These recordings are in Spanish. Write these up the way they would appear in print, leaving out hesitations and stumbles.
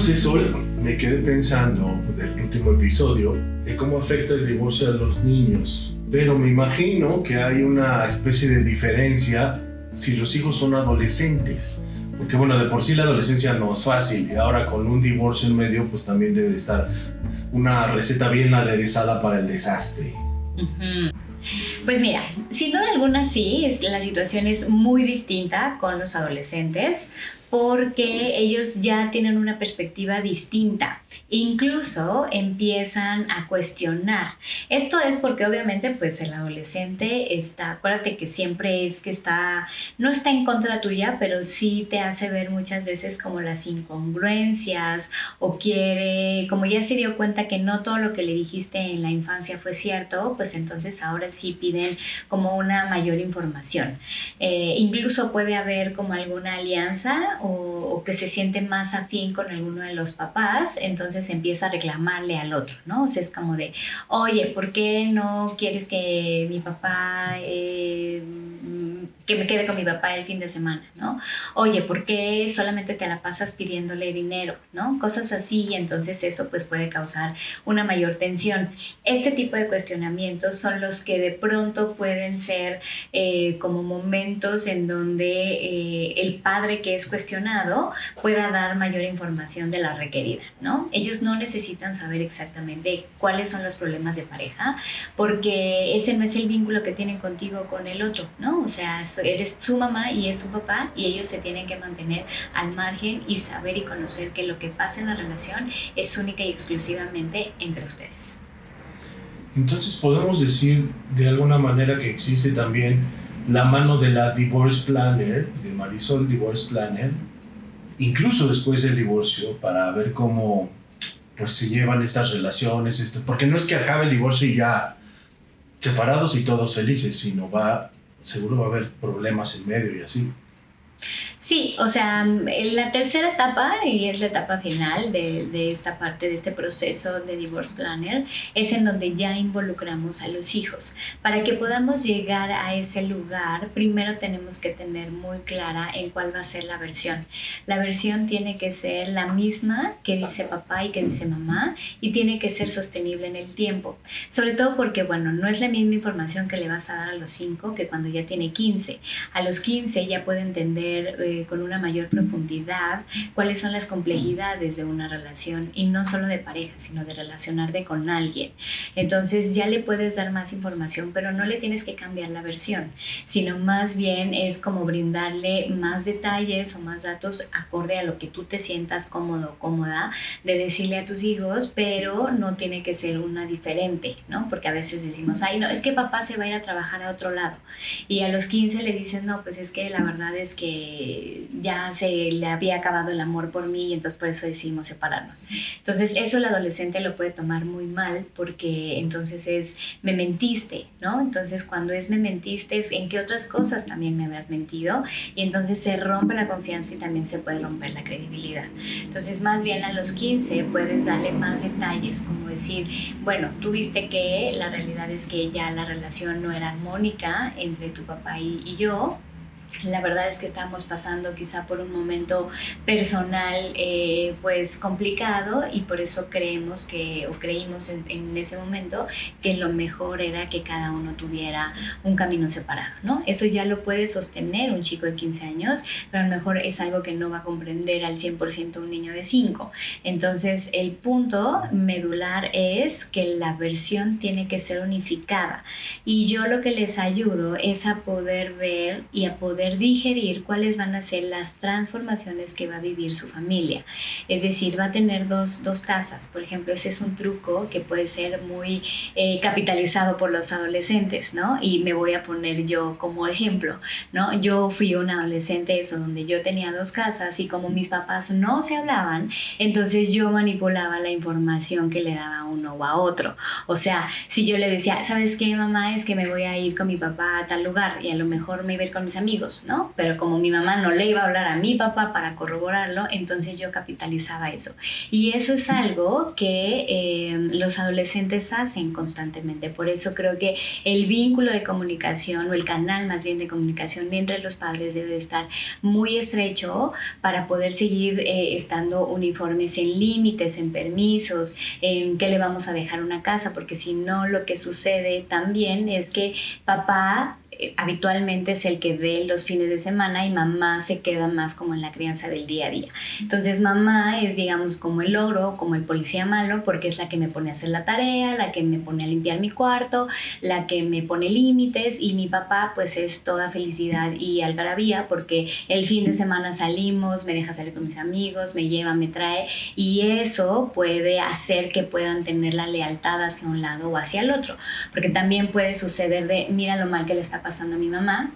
Entonces, Sol, me quedé pensando del último episodio de cómo afecta el divorcio a los niños. Pero me imagino que hay una especie de diferencia si los hijos son adolescentes. Porque bueno, de por sí la adolescencia no es fácil y ahora con un divorcio en medio pues también debe de estar una receta bien aderezada para el desastre. Uh-huh. Pues mira, sin duda alguna sí, la situación es muy distinta con los adolescentes porque ellos ya tienen una perspectiva distinta, incluso empiezan a cuestionar. Esto es porque obviamente pues el adolescente acuérdate que siempre es que no está en contra tuya, pero sí te hace ver muchas veces como las incongruencias o como ya se dio cuenta que no todo lo que le dijiste en la infancia fue cierto, pues entonces ahora sí piden como una mayor información. Incluso puede haber como alguna alianza o que se siente más afín con alguno de los papás, entonces empieza a reclamarle al otro, ¿no? O sea, es como de, oye, ¿por qué no quieres que mi papá, que me quede con mi papá el fin de semana, ¿no? Oye, ¿por qué solamente te la pasas pidiéndole dinero, ¿no? Cosas así, y entonces eso pues puede causar una mayor tensión. Este tipo de cuestionamientos son los que de pronto pueden ser como momentos en donde el padre que es cuestionado pueda dar mayor información de la requerida, ¿no? Ellos no necesitan saber exactamente cuáles son los problemas de pareja, porque ese no es el vínculo que tienen contigo con el otro, ¿no? O sea, eres su mamá y es su papá y ellos se tienen que mantener al margen y saber y conocer que lo que pasa en la relación es única y exclusivamente entre ustedes. Entonces podemos decir de alguna manera que existe también la mano de la Divorce Planner, de Marisol Divorce Planner, incluso después del divorcio, para ver cómo pues se llevan estas relaciones, porque no es que acabe el divorcio y ya separados y todos felices, sino seguro va a haber problemas en medio y así. Sí, o sea, la tercera etapa, y es la etapa final de esta parte, de este proceso de Divorce Planner, es en donde ya involucramos a los hijos. Para que podamos llegar a ese lugar, primero tenemos que tener muy clara en cuál va a ser la versión. La versión tiene que ser la misma que dice papá y que dice mamá, y tiene que ser sostenible en el tiempo. Sobre todo porque, bueno, no es la misma información que le vas a dar a los 5 que cuando ya tiene 15. A los 15 ya puede entender con una mayor profundidad cuáles son las complejidades de una relación, y no solo de pareja, sino de relacionarte con alguien. Entonces ya le puedes dar más información, pero no le tienes que cambiar la versión, sino más bien es como brindarle más detalles o más datos acorde a lo que tú te sientas cómodo o cómoda de decirle a tus hijos, pero no tiene que ser una diferente, ¿no? Porque a veces decimos, ay, no, es que papá se va a ir a trabajar a otro lado, y a los 15 le dices, no, pues es que la verdad es que ya se le había acabado el amor por mí y entonces por eso decidimos separarnos. Entonces eso el adolescente lo puede tomar muy mal, porque entonces es, me mentiste, ¿no? Entonces cuando es me mentiste, es en qué otras cosas también me habías mentido, y entonces se rompe la confianza y también se puede romper la credibilidad. Entonces más bien a los 15 puedes darle más detalles, como decir, bueno, tú viste que la realidad es que ya la relación no era armónica entre tu papá y yo. La verdad es que estamos pasando quizá por un momento personal pues complicado, y por eso creímos en ese momento que lo mejor era que cada uno tuviera un camino separado, ¿no? Eso ya lo puede sostener un chico de 15 años, pero a lo mejor es algo que no va a comprender al 100% un niño de 5. Entonces el punto medular es que la versión tiene que ser unificada, y yo lo que les ayudo es a poder ver y a poder digerir cuáles van a ser las transformaciones que va a vivir su familia. Es decir, va a tener dos casas. Por ejemplo, ese es un truco que puede ser muy capitalizado por los adolescentes, ¿no? Y me voy a poner yo como ejemplo, ¿no? Yo fui una adolescente, donde yo tenía 2 casas, y como mis papás no se hablaban, entonces yo manipulaba la información que le daba a uno o a otro. O sea, si yo le decía, ¿sabes qué, mamá? Es que me voy a ir con mi papá a tal lugar, y a lo mejor me iba a ir con mis amigos, hijos, ¿no? Pero como mi mamá no le iba a hablar a mi papá para corroborarlo, entonces yo capitalizaba eso. Y eso es algo que los adolescentes hacen constantemente. Por eso creo que el vínculo de comunicación, o el canal más bien de comunicación entre los padres, debe de estar muy estrecho para poder seguir estando uniformes en límites, en permisos, en qué le vamos a dejar una casa, porque si no, lo que sucede también es que papá habitualmente es el que ve los fines de semana y mamá se queda más como en la crianza del día a día. Entonces mamá es, digamos, como el logro, como el policía malo, porque es la que me pone a hacer la tarea, la que me pone a limpiar mi cuarto, la que me pone límites, y mi papá pues es toda felicidad y algarabía, porque el fin de semana salimos, me deja salir con mis amigos, me lleva, me trae, y eso puede hacer que puedan tener la lealtad hacia un lado o hacia el otro, porque también puede suceder de, mira lo mal que le está pasando a mi mamá,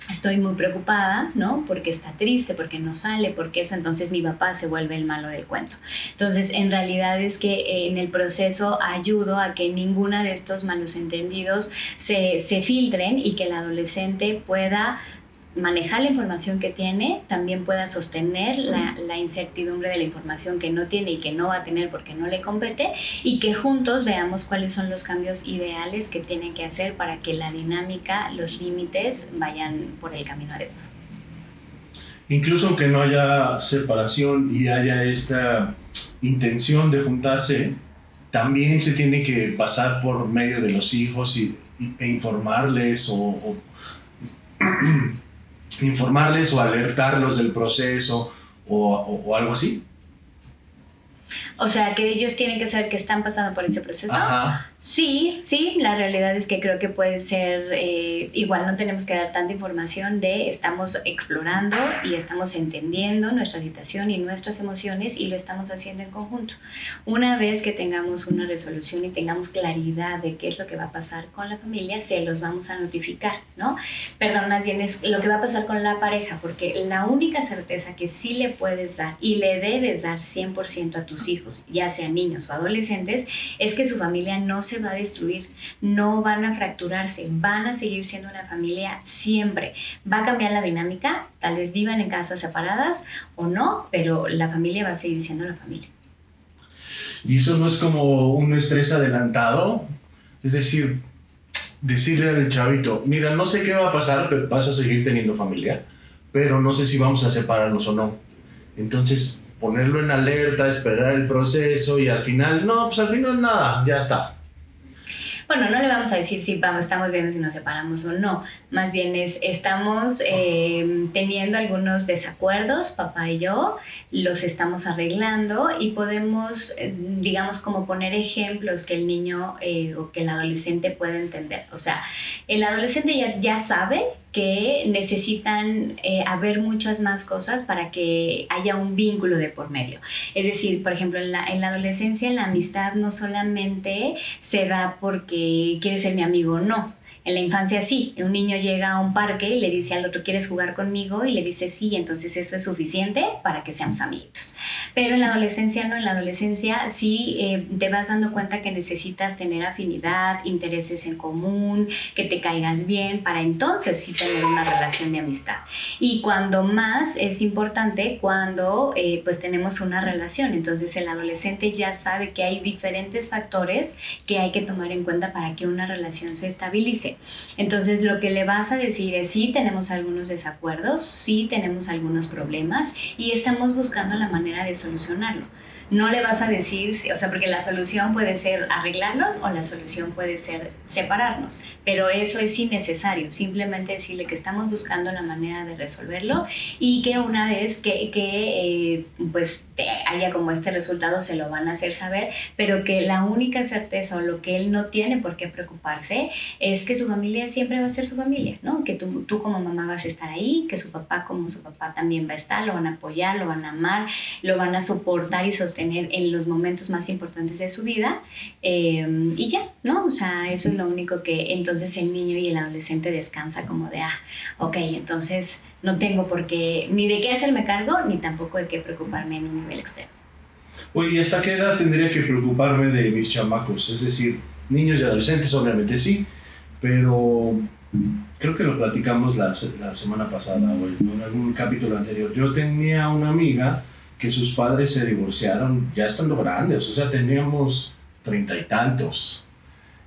estoy muy preocupada, ¿no? Porque está triste, porque no sale, porque eso, entonces mi papá se vuelve el malo del cuento. Entonces, en realidad es que en el proceso ayudo a que ninguna de estos malos entendidos se filtren, y que el adolescente pueda manejar la información que tiene, también pueda sostener la incertidumbre de la información que no tiene y que no va a tener porque no le compete, y que juntos veamos cuáles son los cambios ideales que tienen que hacer para que la dinámica, los límites vayan por el camino adecuado. Incluso aunque no haya separación y haya esta intención de juntarse, también se tiene que pasar por medio de los hijos e informarles informarles o alertarlos del proceso o algo así. O sea, que ellos tienen que saber que están pasando por este proceso. Ajá. Sí, la realidad es que creo que puede ser, igual no tenemos que dar tanta información de estamos explorando y estamos entendiendo nuestra situación y nuestras emociones, y lo estamos haciendo en conjunto. Una vez que tengamos una resolución y tengamos claridad de qué es lo que va a pasar con la familia, se los vamos a notificar, ¿no? Perdón, más bien es lo que va a pasar con la pareja, porque la única certeza que sí le puedes dar y le debes dar 100% a tus hijos, ya sean niños o adolescentes, es que su familia no se va a destruir, no van a fracturarse, van a seguir siendo una familia siempre. Va a cambiar la dinámica, tal vez vivan en casas separadas o no, pero la familia va a seguir siendo la familia. ¿Y eso no es como un estrés adelantado? Es decir, decirle al chavito, mira, no sé qué va a pasar, pero vas a seguir teniendo familia, pero no sé si vamos a separarnos o no. Entonces, ponerlo en alerta, esperar el proceso, y al final, no, pues al final nada, ya está. Bueno, no le vamos a decir si estamos viendo si nos separamos o no. Más bien estamos teniendo algunos desacuerdos, papá y yo, los estamos arreglando, y podemos, digamos, como poner ejemplos que el niño o que el adolescente puede entender. O sea, el adolescente ya sabe que necesitan haber muchas más cosas para que haya un vínculo de por medio. Es decir, por ejemplo, en la adolescencia la amistad no solamente se da porque quiere ser mi amigo o no. En la infancia sí, un niño llega a un parque y le dice al otro, ¿quieres jugar conmigo? Y le dice sí, entonces eso es suficiente para que seamos amiguitos. Pero en la adolescencia no, en la adolescencia sí te vas dando cuenta que necesitas tener afinidad, intereses en común, que te caigas bien, para entonces sí tener una relación de amistad. Y cuando más es importante cuando pues tenemos una relación, entonces el adolescente ya sabe que hay diferentes factores que hay que tomar en cuenta para que una relación se estabilice. Entonces lo que le vas a decir es sí tenemos algunos desacuerdos, sí tenemos algunos problemas y estamos buscando la manera de solucionarlo. No le vas a decir, o sea, porque la solución puede ser arreglarlos o la solución puede ser separarnos, pero eso es innecesario, simplemente decirle que estamos buscando la manera de resolverlo, y que una vez que pues haya como este resultado se lo van a hacer saber, pero que la única certeza o lo que él no tiene por qué preocuparse es que su familia siempre va a ser su familia, ¿no? Que tú como mamá vas a estar ahí, que su papá como su papá también va a estar, lo van a apoyar, lo van a amar, lo van a soportar y sostener en los momentos más importantes de su vida, y ya, ¿no? O sea, eso es lo único que entonces el niño y el adolescente descansa como de, ok, entonces no tengo por qué, ni de qué hacerme cargo, ni tampoco de qué preocuparme en un nivel extremo. Oye, ¿y hasta qué edad tendría que preocuparme de mis chamacos? Es decir, niños y adolescentes obviamente sí, pero creo que lo platicamos la semana pasada o en algún capítulo anterior. Yo tenía una amiga que sus padres se divorciaron ya estando grandes, o sea, teníamos 30 y tantos.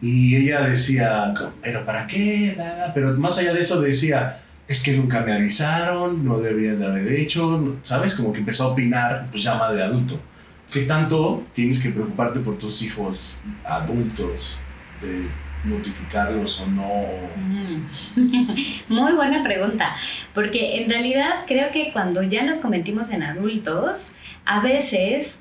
Y ella decía, pero ¿para qué? Nada. Pero más allá de eso decía, es que nunca me avisaron, no deberían de haber hecho, ¿sabes? Como que empezó a opinar, pues ya más de adulto. ¿Qué tanto tienes que preocuparte por tus hijos adultos? De notificarlos o no. Muy buena pregunta, porque en realidad creo que cuando ya nos convertimos en adultos, a veces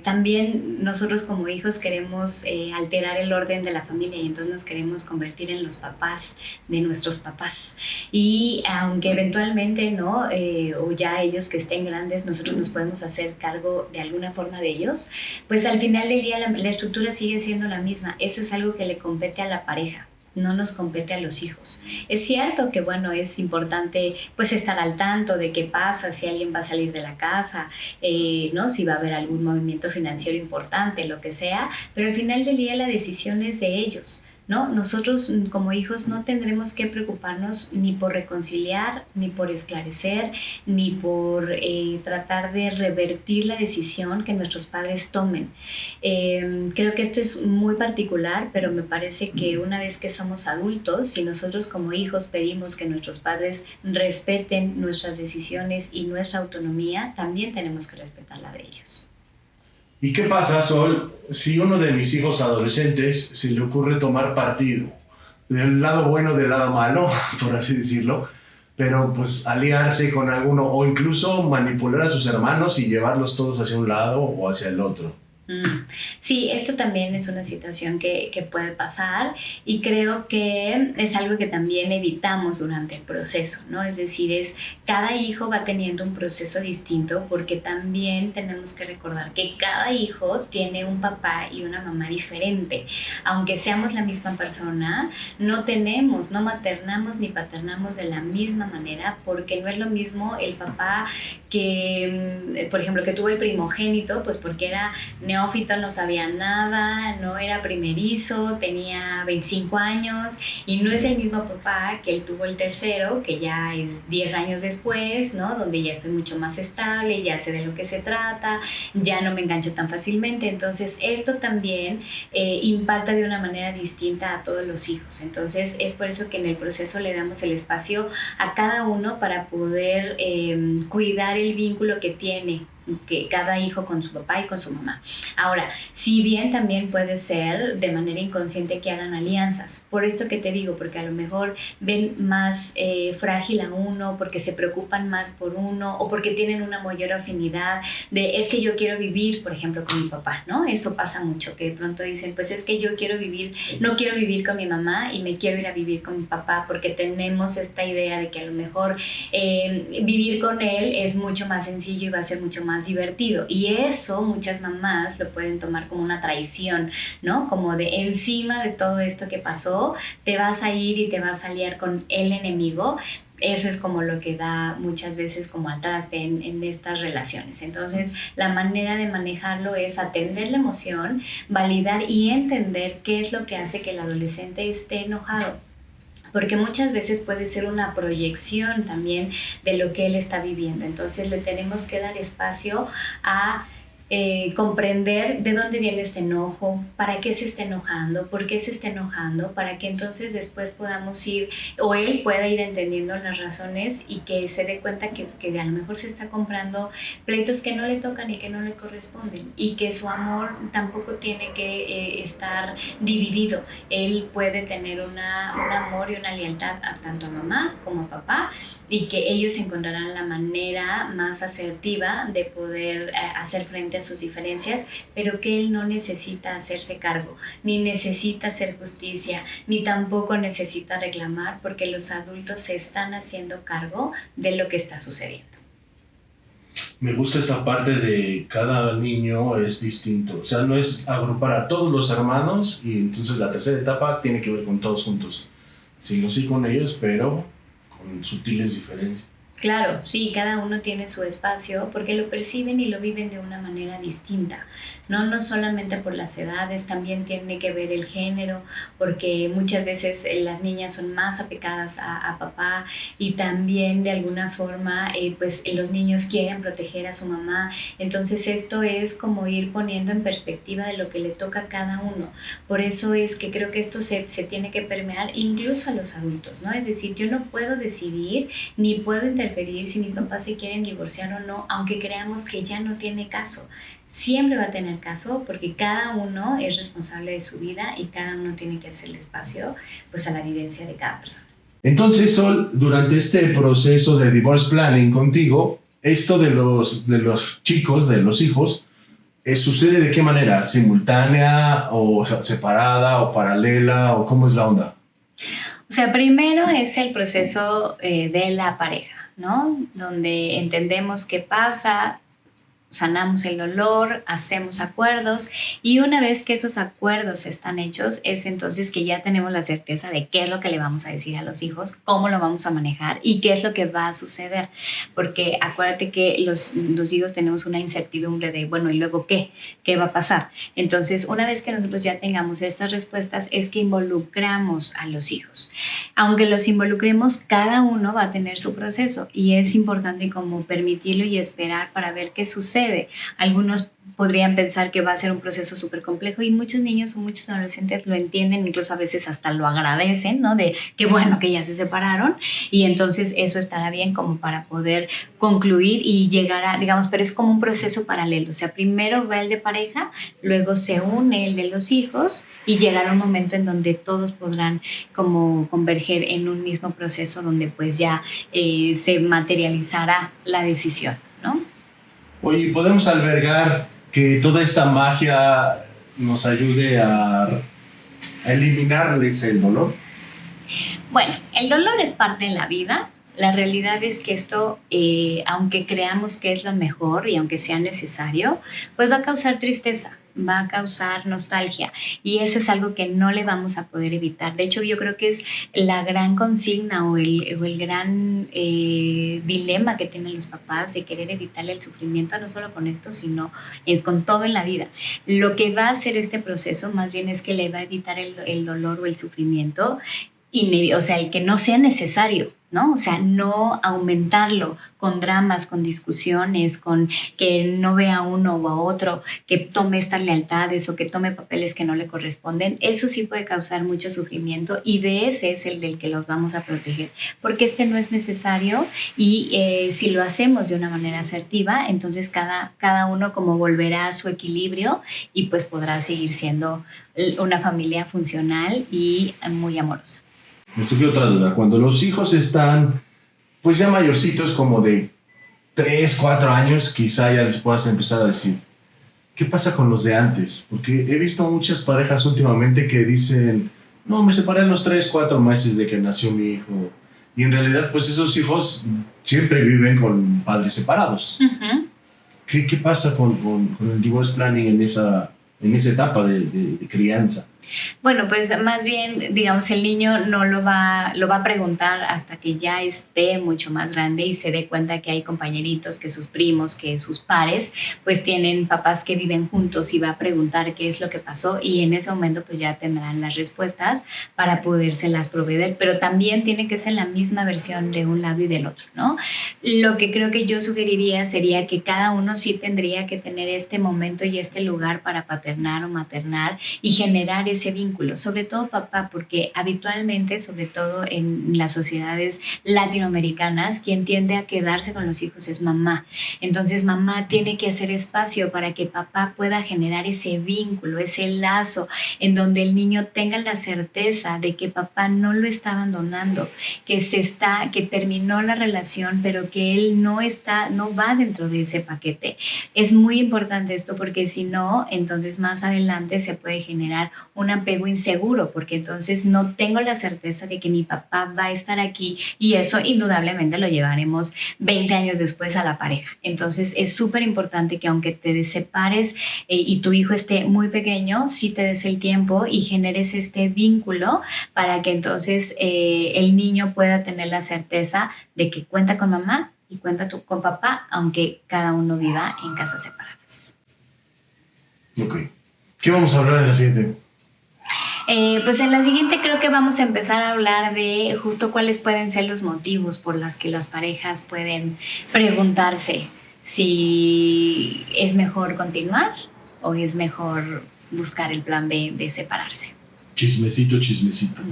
también nosotros como hijos queremos alterar el orden de la familia y entonces nos queremos convertir en los papás de nuestros papás. Y aunque eventualmente, ¿no? O ya ellos que estén grandes, nosotros nos podemos hacer cargo de alguna forma de ellos, pues al final del día la estructura sigue siendo la misma. Eso es algo que le compete a la pareja, no nos compete a los hijos. Es cierto que, bueno, es importante pues estar al tanto de qué pasa, si alguien va a salir de la casa, ¿no? Si va a haber algún movimiento financiero importante, lo que sea, pero al final del día la decisión es de ellos, ¿no? Nosotros como hijos no tendremos que preocuparnos ni por reconciliar, ni por esclarecer, ni por tratar de revertir la decisión que nuestros padres tomen. Creo que esto es muy particular, pero me parece que una vez que somos adultos, si nosotros como hijos pedimos que nuestros padres respeten nuestras decisiones y nuestra autonomía, también tenemos que respetar la de ellos. ¿Y qué pasa, Sol, si uno de mis hijos adolescentes se le ocurre tomar partido? Del lado bueno, del lado malo, por así decirlo, pero pues aliarse con alguno o incluso manipular a sus hermanos y llevarlos todos hacia un lado o hacia el otro. Sí, esto también es una situación que puede pasar y creo que es algo que también evitamos durante el proceso, ¿no? Es decir, cada hijo va teniendo un proceso distinto porque también tenemos que recordar que cada hijo tiene un papá y una mamá diferente. Aunque seamos la misma persona, no maternamos ni paternamos de la misma manera porque no es lo mismo el papá que, por ejemplo, que tuvo el primogénito, pues porque era neófito, no sabía nada, no era primerizo, tenía 25 años y no es el mismo papá que él tuvo el tercero, que ya es 10 años después, ¿no? Donde ya estoy mucho más estable, ya sé de lo que se trata, ya no me engancho tan fácilmente. Entonces, esto también impacta de una manera distinta a todos los hijos. Entonces, es por eso que en el proceso le damos el espacio a cada uno para poder cuidar el vínculo que tiene que cada hijo con su papá y con su mamá. Ahora, si bien también puede ser de manera inconsciente que hagan alianzas, por esto que te digo, porque a lo mejor ven más frágil a uno, porque se preocupan más por uno o porque tienen una mayor afinidad de es que yo quiero vivir, por ejemplo, con mi papá, ¿no? Eso pasa mucho, que de pronto dicen, pues es que yo no quiero vivir con mi mamá y me quiero ir a vivir con mi papá porque tenemos esta idea de que a lo mejor vivir con él es mucho más sencillo y va a ser mucho más divertido, y eso muchas mamás lo pueden tomar como una traición, ¿no? Como de encima de todo esto que pasó, te vas a ir y te vas a aliar con el enemigo. Eso es como lo que da muchas veces como al traste en estas relaciones. Entonces, la manera de manejarlo es atender la emoción, validar y entender qué es lo que hace que el adolescente esté enojado, porque muchas veces puede ser una proyección también de lo que él está viviendo. Entonces le tenemos que dar espacio a comprender de dónde viene este enojo, para qué se está enojando, por qué se está enojando, para que entonces después podamos ir, o él pueda ir entendiendo las razones y que se dé cuenta que a lo mejor se está comprando pleitos que no le tocan y que no le corresponden, y que su amor tampoco tiene que estar dividido. Él puede tener un amor y una lealtad tanto a mamá como a papá, y que ellos encontrarán la manera más asertiva de poder hacer frente a sus diferencias, pero que él no necesita hacerse cargo, ni necesita hacer justicia, ni tampoco necesita reclamar, porque los adultos se están haciendo cargo de lo que está sucediendo. Me gusta esta parte de cada niño es distinto, o sea, no es agrupar a todos los hermanos y entonces la tercera etapa tiene que ver con todos juntos, sino sí con ellos, pero con sutiles diferencias. Claro, sí, cada uno tiene su espacio porque lo perciben y lo viven de una manera distinta, ¿no? No solamente por las edades, también tiene que ver el género, porque muchas veces las niñas son más apegadas a papá y también de alguna forma pues los niños quieren proteger a su mamá. Entonces esto es como ir poniendo en perspectiva de lo que le toca a cada uno. Por eso es que creo que esto se tiene que permear incluso a los adultos, ¿no? Es decir, yo no puedo decidir ni puedo interferir si mis papás se quieren divorciar o no, aunque creamos que ya no tiene caso. Siempre va a tener caso porque cada uno es responsable de su vida y cada uno tiene que hacerle espacio pues a la vivencia de cada persona. Entonces, Sol, durante este proceso de divorce planning contigo, esto de los chicos, de los hijos, ¿sucede de qué manera? ¿Simultánea o separada o paralela o cómo es la onda? O sea, primero es el proceso de la pareja, ¿no? Donde entendemos qué pasa, sanamos el dolor, hacemos acuerdos y una vez que esos acuerdos están hechos es entonces que ya tenemos la certeza de qué es lo que le vamos a decir a los hijos, cómo lo vamos a manejar y qué es lo que va a suceder. Porque acuérdate que los hijos tenemos una incertidumbre de, bueno, ¿y luego qué? ¿Qué va a pasar? Entonces, una vez que nosotros ya tengamos estas respuestas es que involucramos a los hijos. Aunque los involucremos, cada uno va a tener su proceso y es importante como permitirlo y esperar para ver qué sucede. Algunos podrían pensar que va a ser un proceso súper complejo y muchos niños o muchos adolescentes lo entienden, incluso a veces hasta lo agradecen, ¿no? De qué bueno que ya se separaron y entonces eso estará bien como para poder concluir y llegar a, digamos, pero es como un proceso paralelo, o sea, primero va el de pareja, luego se une el de los hijos y llegará un momento en donde todos podrán como converger en un mismo proceso donde pues ya se materializará la decisión, ¿no? Oye, ¿podemos albergar que toda esta magia nos ayude a eliminarles el dolor? Bueno, el dolor es parte de la vida. La realidad es que esto, aunque creamos que es lo mejor y aunque sea necesario, pues va a causar tristeza, va a causar nostalgia y eso es algo que no le vamos a poder evitar. De hecho, yo creo que es la gran consigna o el gran dilema que tienen los papás de querer evitarle el sufrimiento, no solo con esto, sino con todo en la vida. Lo que va a hacer este proceso más bien es que le va a evitar el dolor o el sufrimiento o sea, el que no sea necesario, ¿no? O sea, no aumentarlo con dramas, con discusiones, con que no vea a uno o a otro, que tome estas lealtades o que tome papeles que no le corresponden. Eso sí puede causar mucho sufrimiento y de ese es el del que los vamos a proteger, porque este no es necesario y si lo hacemos de una manera asertiva, entonces cada uno como volverá a su equilibrio y pues podrá seguir siendo una familia funcional y muy amorosa. Me surgió otra duda. Cuando los hijos están, pues ya mayorcitos, como de 3, 4 años, quizá ya les puedas empezar a decir, ¿qué pasa con los de antes? Porque he visto muchas parejas últimamente que dicen, no, me separé a los 3, 4 meses de que nació mi hijo. Y en realidad, pues esos hijos siempre viven con padres separados. Uh-huh. ¿Qué pasa con el divorce planning en esa etapa de crianza? Bueno, pues más bien, digamos, el niño no lo va a preguntar hasta que ya esté mucho más grande y se dé cuenta que hay compañeritos, que sus primos, que sus pares, pues tienen papás que viven juntos y va a preguntar qué es lo que pasó y en ese momento pues ya tendrán las respuestas para podérselas proveer, pero también tiene que ser la misma versión de un lado y del otro, ¿no? Lo que creo que yo sugeriría sería que cada uno sí tendría que tener este momento y este lugar para paternar o maternar y generar ese vínculo, sobre todo papá, porque habitualmente, sobre todo en las sociedades latinoamericanas, quien tiende a quedarse con los hijos es mamá. Entonces mamá tiene que hacer espacio para que papá pueda generar ese vínculo, ese lazo, en donde el niño tenga la certeza de que papá no lo está abandonando, que terminó la relación, pero que él no va dentro de ese paquete. Es muy importante esto porque si no, entonces más adelante se puede generar una un apego inseguro, porque entonces no tengo la certeza de que mi papá va a estar aquí y eso indudablemente lo llevaremos 20 años después a la pareja. Entonces es súper importante que aunque te separes y tu hijo esté muy pequeño, sí te des el tiempo y generes este vínculo para que entonces el niño pueda tener la certeza de que cuenta con mamá y cuenta con papá, aunque cada uno viva en casas separadas. Ok. ¿Qué vamos a hablar en la siguiente? Pues en la siguiente creo que vamos a empezar a hablar de justo cuáles pueden ser los motivos por los que las parejas pueden preguntarse si es mejor continuar o es mejor buscar el plan B de separarse. Chismecito, chismecito.